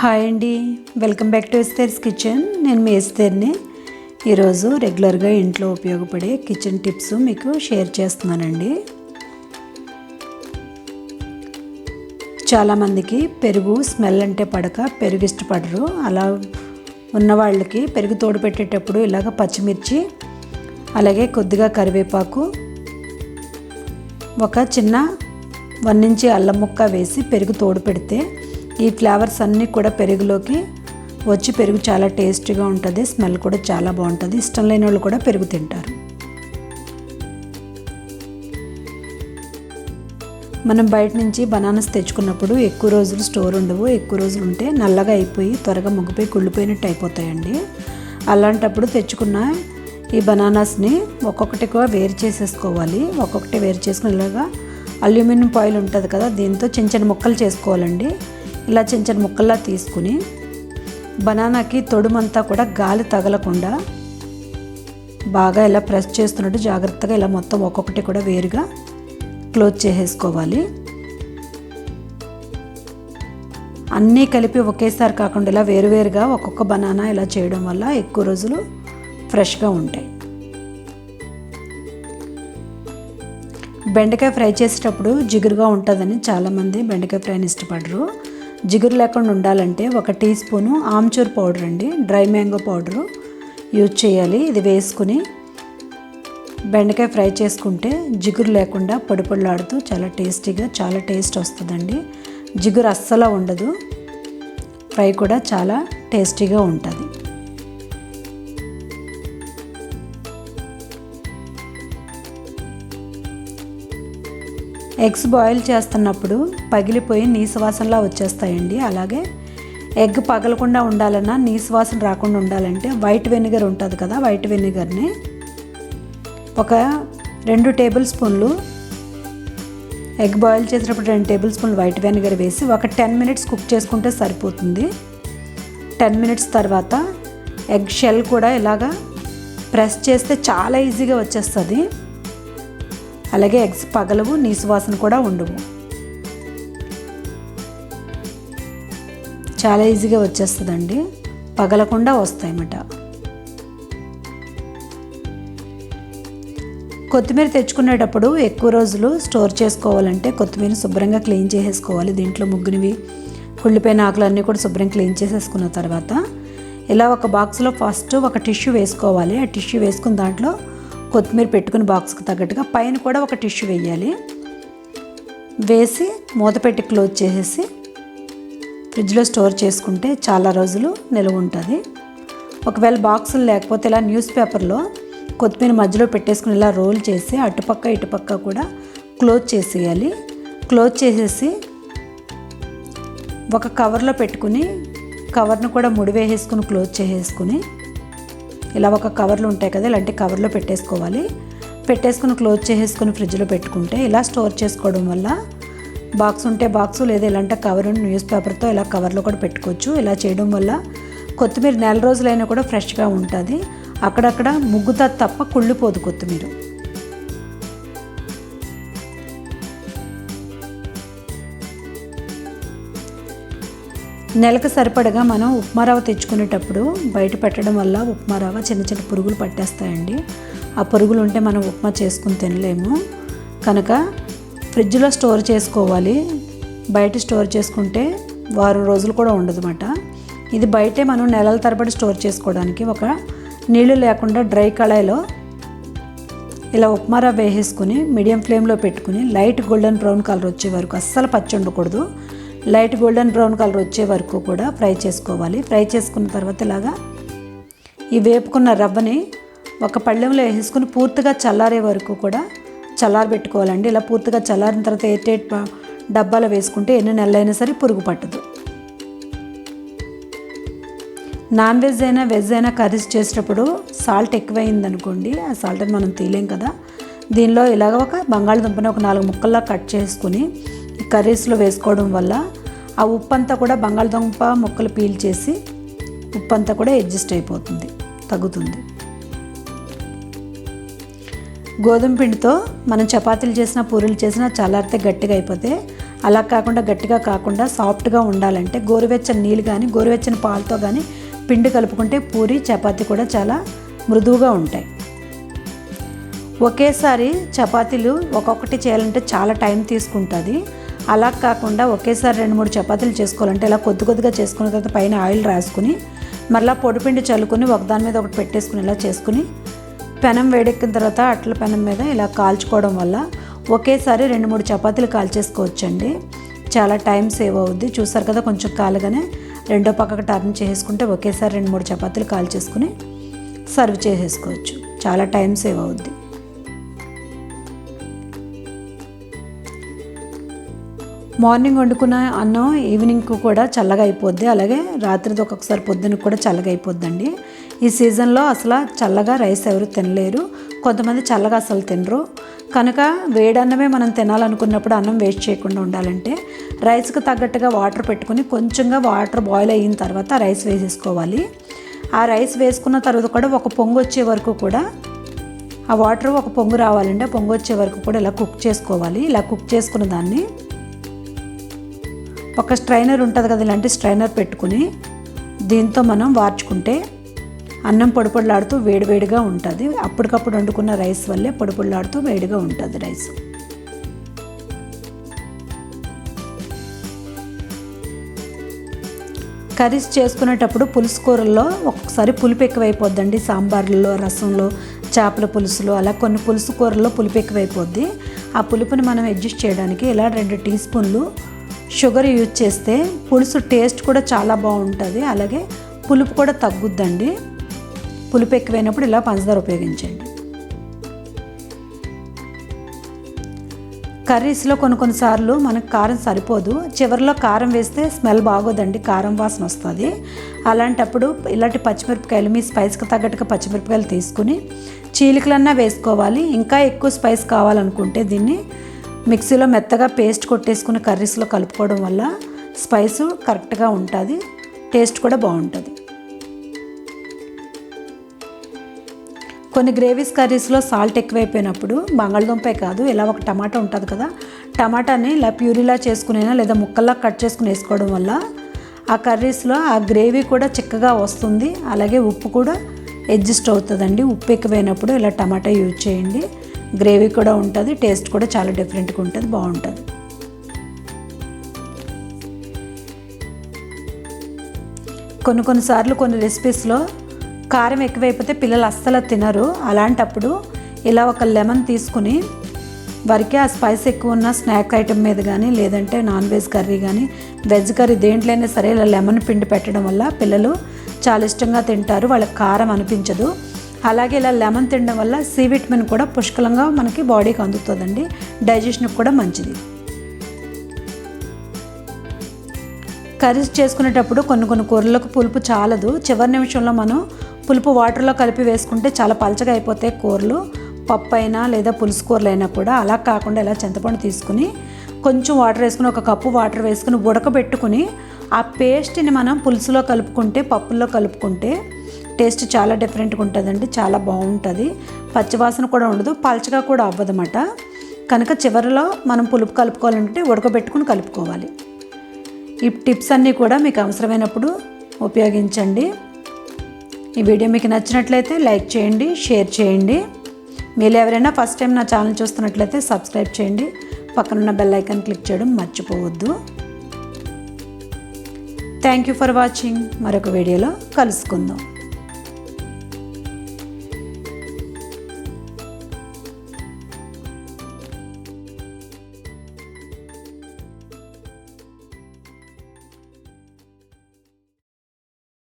Hi అండి, welcome back to ఎస్తర్స్ kitchen. నేను మీ ఎస్తర్ని. ఈరోజు రెగ్యులర్గా ఇంట్లో ఉపయోగపడే కిచెన్ టిప్స్ మీకు షేర్ చేస్తున్నానండి. చాలామందికి పెరుగు స్మెల్ అంటే పడక పెరుగు ఇష్టపడరు. అలా ఉన్న వాళ్ళకి పెరుగు తోడు పెట్టేటప్పుడు ఇలాగ పచ్చిమిర్చి, అలాగే కొద్దిగా కరివేపాకు, ఒక చిన్న 1 ఇంచ్ అల్లం ముక్క వేసి పెరుగు తోడు పెడితే ఈ ఫ్లేవర్స్ అన్నీ కూడా పెరుగులోకి వచ్చి పెరుగు చాలా టేస్టీగా ఉంటుంది. స్మెల్ కూడా చాలా బాగుంటుంది. ఇష్టం లేని వాళ్ళు కూడా పెరుగు తింటారు. మనం బయట నుంచి బనానాస్ తెచ్చుకున్నప్పుడు ఎక్కువ రోజులు స్టోర్ ఉండవు. ఎక్కువ రోజులు ఉంటే నల్లగా అయిపోయి త్వరగా ముగ్గిపోయి కుళ్ళిపోయినట్టు అయిపోతాయండి. అలాంటప్పుడు తెచ్చుకున్న ఈ బనానాస్ని ఒక్కొక్కటిగా వేరు చేసేసుకోవాలి. ఒక్కొక్కటి వేరు చేసుకుని ఇలాగా అల్యూమినియం ఫాయిల్ ఉంటుంది కదా, దీంతో చిన్న చిన్న ముక్కలు చేసుకోవాలండి. ఇలా చిన్న చిన్న ముక్కల్లా తీసుకుని బనానాకి తొడుమంతా కూడా గాలి తగలకుండా బాగా ఇలా ప్రెస్ చేస్తున్నట్టు జాగ్రత్తగా ఇలా మొత్తం ఒక్కొక్కటి కూడా వేరుగా క్లోజ్ చేసేసుకోవాలి. అన్నీ కలిపి ఒకేసారి కాకుండా ఇలా వేరువేరుగా ఒక్కొక్క బనానా ఇలా చేయడం వల్ల ఎక్కువ రోజులు ఫ్రెష్గా ఉంటాయి. బెండకాయ ఫ్రై చేసేటప్పుడు జిగురుగా ఉంటుందని చాలామంది బెండకాయ ఫ్రైని ఇష్టపడరు. జిగురు లేకుండా ఉండాలంటే 1 టీ స్పూను ఆమ్చూర్ పౌడర్ అండి, డ్రై మ్యాంగో పౌడరు యూజ్ చేయాలి. ఇది వేసుకుని బెండకాయ ఫ్రై చేసుకుంటే జిగురు లేకుండా పొడి పొడిలాడుతూ చాలా టేస్టీగా చాలా టేస్ట్ వస్తుందండి. జిగురు అస్సలు ఉండదు. ఫ్రై కూడా చాలా టేస్టీగా ఉంటుంది. ఎగ్స్ బాయిల్ చేస్తున్నప్పుడు పగిలిపోయి నీసువాసనలా వచ్చేస్తాయండి. అలాగే ఎగ్ పగలకుండా ఉండాలన్నా నీసువాసన రాకుండా ఉండాలంటే వైట్ వెనిగర్ ఉంటుంది కదా, వైట్ వెనిగర్ని ఒక 2 టేబుల్ స్పూన్లు, ఎగ్ బాయిల్ చేసేటప్పుడు 2 టేబుల్ స్పూన్లు వైట్ వెనిగర్ వేసి ఒక 10 మినిట్స్ కుక్ చేసుకుంటే సరిపోతుంది. 10 మినిట్స్ తర్వాత ఎగ్ షెల్ కూడా ఇలాగా ప్రెస్ చేస్తే చాలా ఈజీగా వచ్చేస్తుంది. అలాగే ఎగ్స్ పగలవు, నీసువాసన కూడా ఉండవు. చాలా ఈజీగా వచ్చేస్తుందండి, పగలకుండా వస్తాయన్నమాట. కొత్తిమీర తెచ్చుకునేటప్పుడు ఎక్కువ రోజులు స్టోర్ చేసుకోవాలంటే కొత్తిమీర శుభ్రంగా క్లీన్ చేసేసుకోవాలి. దీంట్లో ముగ్గునివి కుళ్ళిపోయిన ఆకులన్నీ కూడా శుభ్రంగా క్లీన్ చేసేసుకున్న తర్వాత ఇలా ఒక బాక్స్లో ఫస్ట్ ఒక టిష్యూ వేసుకోవాలి. ఆ టిష్యూ వేసుకుని దాంట్లో కొత్తిమీర పెట్టుకుని బాక్స్కి తగ్గట్టుగా పైన కూడా ఒక టిష్యూ వేయాలి. వేసి మూత పెట్టి క్లోజ్ చేసేసి ఫ్రిడ్జ్లో స్టోర్ చేసుకుంటే చాలా రోజులు నిల్వ ఉంటుంది. ఒకవేళ బాక్సులు లేకపోతే ఇలా న్యూస్ పేపర్లో కొత్తిమీర మధ్యలో పెట్టేసుకుని ఇలా రోల్ చేసి అటుపక్క ఇటుపక్క కూడా క్లోజ్ చేసేయాలి. క్లోజ్ చేసేసి ఒక కవర్లో పెట్టుకుని కవర్ను కూడా ముడివేసేసుకుని క్లోజ్ చేసేసుకుని ఇలా ఒక కవర్లు ఉంటాయి కదా, ఇలాంటి కవర్లో పెట్టేసుకోవాలి. పెట్టేసుకుని క్లోజ్ చేసేసుకుని ఫ్రిడ్జ్లో పెట్టుకుంటే ఇలా స్టోర్ చేసుకోవడం వల్ల బాక్స్ ఉంటే బాక్సు, లేదా ఇలాంటి కవర్ న్యూస్ పేపర్తో ఇలా కవర్లో కూడా పెట్టుకోవచ్చు. ఇలా చేయడం వల్ల కొత్తిమీర నెల రోజులైనా కూడా ఫ్రెష్గా ఉంటుంది. అక్కడక్కడ ముగ్గుతా తప్ప కుళ్ళిపోదు కొత్తిమీర. నెలకు సరిపడగా మనం ఉప్మా రవ్వ తెచ్చుకునేటప్పుడు బయట పెట్టడం వల్ల ఉప్మా రవ్వ చిన్న చిన్న పురుగులు పట్టేస్తాయండి. ఆ పురుగులు ఉంటే మనం ఉప్మా చేసుకుని తినలేము. కనుక ఫ్రిడ్జ్లో స్టోర్ చేసుకోవాలి. బయట స్టోర్ చేసుకుంటే 1 వారం రోజులు కూడా ఉండదన్నమాట. ఇది బయటే మనం నెలల తరబడి స్టోర్ చేసుకోవడానికి ఒక నీళ్లు లేకుండా డ్రై కళాయిలో ఇలా ఉప్మా రవ్వ వేసేసుకుని మీడియం ఫ్లేమ్లో పెట్టుకుని లైట్ గోల్డెన్ బ్రౌన్ కలర్ వచ్చే వరకు, అస్సలు పచ్చి ఉండకూడదు, లైట్ గోల్డెన్ బ్రౌన్ కలర్ వచ్చే వరకు కూడా ఫ్రై చేసుకోవాలి. ఫ్రై చేసుకున్న తర్వాత ఇలాగా ఈ వేపుకున్న రవ్వని ఒక పళ్ళెంలో వేసుకుని పూర్తిగా చల్లారే వరకు కూడా చల్లారబెట్టుకోవాలండి. ఇలా పూర్తిగా చల్లారిన తర్వాత ఎయిట్ డబ్బాలో వేసుకుంటే ఎన్ని నెలలైనా సరే పురుగు పట్టదు. నాన్ వెజ్ అయినా వెజ్ అయినా కర్రీస్ చేసేటప్పుడు సాల్ట్ ఎక్కువైందనుకోండి, ఆ సాల్ట్ని మనం తీయలేం కదా. దీనిలో ఇలాగ ఒక బంగాళదుంపని ఒక 4 ముక్కల్లా కట్ చేసుకుని కర్రీస్లో వేసుకోవడం వల్ల ఆ ఉప్పు అంతా కూడా బంగాళదుంప ముక్కలు పీల్చేసి ఉప్పు అంతా కూడా అడ్జస్ట్ అయిపోతుంది, తగ్గుతుంది. గోధుమ పిండితో మనం చపాతీలు చేసినా పూరీలు చేసినా చల్లారితే గట్టిగా అయిపోతే అలా కాకుండా గట్టిగా కాకుండా సాఫ్ట్గా ఉండాలంటే గోరువెచ్చని నీళ్ళు కానీ గోరువెచ్చని పాలతో కానీ పిండి కలుపుకుంటే పూరి చపాతీ కూడా చాలా మృదువుగా ఉంటాయి. ఒకేసారి చపాతీలు ఒక్కొక్కటి చేయాలంటే చాలా టైం తీసుకుంటుంది. అలా కాకుండా ఒకేసారి 2-3 చపాతీలు చేసుకోవాలంటే ఇలా కొద్దిగా చేసుకున్న తర్వాత పైన ఆయిల్ రాసుకుని మరలా పొడిపిండి చల్లుకొని ఒకదాని మీద ఒకటి పెట్టేసుకుని ఇలా చేసుకుని పెనం వేడెక్కిన తర్వాత అట్ల పెనం మీద ఇలా కాల్చుకోవడం వల్ల ఒకేసారి 2-3 చపాతీలు కాల్చేసుకోవచ్చండి. చాలా టైం సేవ్ అవుద్ది. చూసారు కదా, కొంచెం కాలగానే రెండో పక్కకు టర్న్ చేసుకుంటే ఒకేసారి 2-3 చపాతీలు కాల్చేసుకుని సర్వ్ చేసేసుకోవచ్చు. చాలా టైం సేవ్ అవుద్ది. మార్నింగ్ వండుకున్న అన్నం ఈవినింగ్కి కూడా చల్లగా అయిపోద్ది. అలాగే రాత్రిది ఒక్కొక్కసారి పొద్దునకి కూడా చల్లగా అయిపోద్దండి. ఈ సీజన్లో అసలు చల్లగా రైస్ ఎవరు తినలేరు. కొంతమంది చల్లగా అసలు తినరు. కనుక వేడన్నమే మనం తినాలనుకున్నప్పుడు అన్నం వేస్ట్ చేయకుండా ఉండాలంటే రైస్కి తగ్గట్టుగా వాటర్ పెట్టుకుని కొంచెంగా వాటర్ బాయిల్ అయిన తర్వాత రైస్ వేసేసుకోవాలి. ఆ రైస్ వేసుకున్న తర్వాత కూడా ఒక పొంగు వచ్చే వరకు కూడా ఆ వాటర్ ఒక పొంగు రావాలంటే ఆ పొంగు వచ్చే వరకు కూడా ఇలా కుక్ చేసుకోవాలి. ఇలా కుక్ చేసుకున్న దాన్ని ఒక స్ట్రైనర్ ఉంటుంది కదా, ఇలాంటి స్ట్రైనర్ పెట్టుకుని దీంతో మనం వార్చుకుంటే అన్నం పొడిపొడిలాడుతూ వేడివేడిగా ఉంటుంది. అప్పటికప్పుడు వండుకున్న రైస్ వల్లే పొడిపొడిలాడుతూ వేడిగా ఉంటుంది రైస్. కర్రీస్ చేసుకునేటప్పుడు పులుసు కూరల్లో ఒక్కొక్కసారి పులుపు ఎక్కువైపోద్దండి. సాంబార్లలో, రసంలో, చేపల పులుసులు, అలా కొన్ని పులుసు కూరల్లో పులుపు ఎక్కువైపోద్ది. ఆ పులుపుని మనం అడ్జస్ట్ చేయడానికి ఇలా 2 టీ స్పూన్లు షుగర్ యూజ్ చేస్తే పులుసు టేస్ట్ కూడా చాలా బాగుంటుంది. అలాగే పులుపు కూడా తగ్గుద్దండి. పులుపు ఎక్కువైనప్పుడు ఇలా పంచదార ఉపయోగించండి. కర్రీస్లో కొన్నిసార్లు మనకు కారం సరిపోదు. చివరిలో కారం వేస్తే స్మెల్ బాగోదండి, కారం వాసన వస్తుంది. అలాంటప్పుడు ఇలాంటి పచ్చిమిరపకాయలు మీ స్పైస్కి తగ్గట్టుగా పచ్చిమిరపకాయలు తీసుకుని చీలికలన్నా వేసుకోవాలి. ఇంకా ఎక్కువ స్పైస్ కావాలనుకుంటే దీన్ని మిక్సీలో మెత్తగా పేస్ట్ కొట్టేసుకుని కర్రీస్లో కలుపుకోవడం వల్ల స్పైసు కరెక్ట్గా ఉంటుంది, టేస్ట్ కూడా బాగుంటుంది. కొన్ని గ్రేవీస్ కర్రీస్లో సాల్ట్ ఎక్కువైపోయినప్పుడు బంగాళదుంపే కాదు, ఇలా ఒక టమాటా ఉంటుంది కదా, టమాటాని ఇలా ప్యూరీలా చేసుకునైనా లేదా ముక్కల్లా కట్ చేసుకుని వేసుకోవడం వల్ల ఆ కర్రీస్లో ఆ గ్రేవీ కూడా చిక్కగా వస్తుంది. అలాగే ఉప్పు కూడా అడ్జస్ట్ అవుతుందండి. ఉప్పు ఎక్కువైనప్పుడు ఇలా టమాటా యూజ్ చేయండి. గ్రేవీ కూడా ఉంటుంది, టేస్ట్ కూడా చాలా డిఫరెంట్గా ఉంటుంది, బాగుంటుంది. కొన్నిసార్లు కొన్ని రెసిపీస్లో కారం ఎక్కువైపోతే పిల్లలు అస్సలు తినరు. అలాంటప్పుడు ఇలా ఒక లెమన్ తీసుకుని వారికి ఆ స్పైస్ ఎక్కువ ఉన్న స్నాక్ ఐటెం మీద కానీ లేదంటే నాన్ వెజ్ కర్రీ కానీ వెజ్ కర్రీ దేంట్లోనే సరే ఇలా లెమన్ పిండి పెట్టడం వల్ల పిల్లలు చాలా ఇష్టంగా తింటారు, వాళ్ళకి కారం అనిపించదు. అలాగే ఇలా లెమన్ తినడం వల్ల సి విటమిన్ కూడా పుష్కలంగా మనకి బాడీకి అందుతుందండి, డైజెషన్కి కూడా మంచిది. కర్రీస్ చేసుకునేటప్పుడు కొన్ని కూరలకు పులుపు చాలదు. చివరి నిమిషంలో మనం పులుపు వాటర్లో కలిపి వేసుకుంటే చాలా పలచగా అయిపోతాయి కూరలు, పప్పు అయినా లేదా పులుసు కూరలు అయినా కూడా. అలా కాకుండా ఇలా చింతపండు తీసుకుని కొంచెం వాటర్ వేసుకుని ఒక కప్పు వాటర్ వేసుకుని ఉడకబెట్టుకుని ఆ పేస్ట్ని మనం పులుసులో కలుపుకుంటే, పప్పుల్లో కలుపుకుంటే టేస్ట్ చాలా డిఫరెంట్గా ఉంటుందండి, చాలా బాగుంటుంది. పచ్చివాసన కూడా ఉండదు, పలచగా కూడా అవ్వదన్నమాట. కనుక చివరిలో మనం పులుపు కలుపుకోవాలంటే ఉడకబెట్టుకుని కలుపుకోవాలి. ఈ టిప్స్ అన్నీ కూడా మీకు అవసరమైనప్పుడు ఉపయోగించండి. ఈ వీడియో మీకు నచ్చినట్లయితే లైక్ చేయండి, షేర్ చేయండి. మీరు ఎవరైనా ఫస్ట్ టైం నా ఛానల్ చూస్తున్నట్లయితే సబ్స్క్రైబ్ చేయండి. పక్కనున్న బెల్ ఐకాన్ క్లిక్ చేయడం మర్చిపోవద్దు. Thank you for watching. మరొక వీడియోలో కలుసుకుందాం.